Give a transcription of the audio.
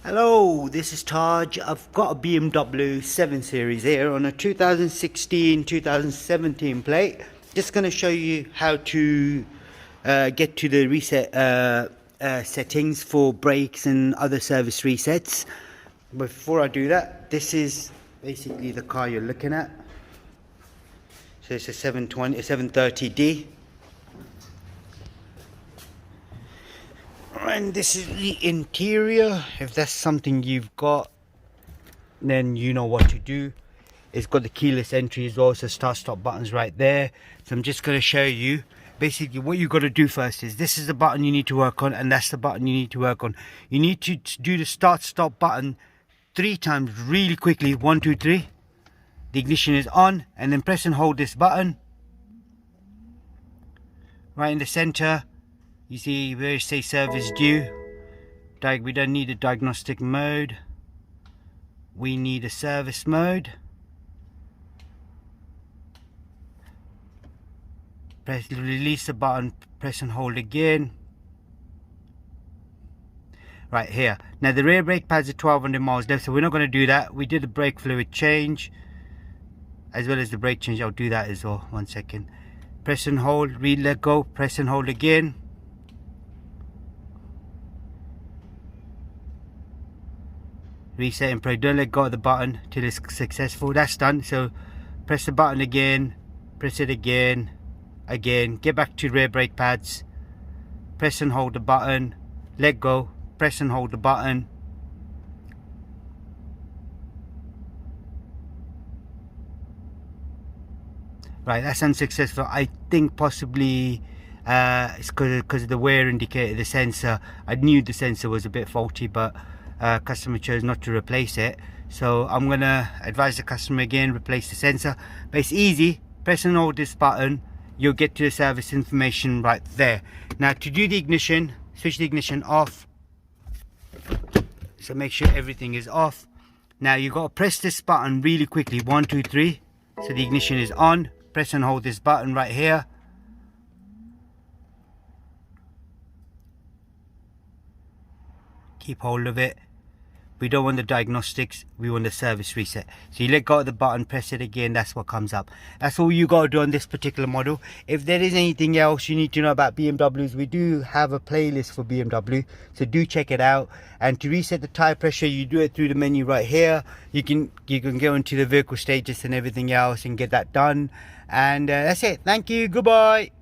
Hello, this is Taj. I've got a BMW 7 Series here on a 2016-2017 plate. Just going to show you how to get to the reset settings for brakes and other service resets. Before I do that, this is basically the car you're looking at. So it's a 730D. And this is the interior. If that's something you've got, then you know what to do. It's got the keyless entry as well, so start stop buttons right there. So I'm just going to show you basically what you've got to do first. Is this is the button you need to work on, and that's the button you need to work on. You need to do the start stop button 3 times really quickly. 1 2 3. The ignition is on, and then press and hold this button right in the center. You see where it says service due. We don't need a diagnostic mode. We need a service mode. Release the button, press and hold again. Right here. Now the rear brake pads are 1200 miles left, so we're not going to do that. We did the brake fluid change as well as the brake change. I'll do that as well. 1 second. Press and hold, let go, press and hold again. Reset and pray. Don't let go of the button till it's successful. That's done. So press the button again, press it again, get back to rear brake pads, press and hold the button, let go, press and hold the button. Right, that's unsuccessful. I think possibly it's because of the wear indicator, the sensor. I knew the sensor was a bit faulty, but customer chose not to replace it. So I'm gonna advise the customer again, replace the sensor. But it's easy. Press and hold this button, you'll get to the service information right there. Now to do the ignition, switch the ignition off. So make sure everything is off. Now you got to press this button really quickly. 1 2 3. So the ignition is on. Press and hold this button right here. Keep hold of it. We don't want the diagnostics, we want the service reset. So you let go of the button, press it again, that's what comes up. That's all you got to do on this particular model. If there is anything else you need to know about BMWs, we do have a playlist for BMW, so do check it out. And to reset the tire pressure, you do it through the menu right here. You can go into the vehicle status and everything else and get that done. And that's it. Thank you. Goodbye.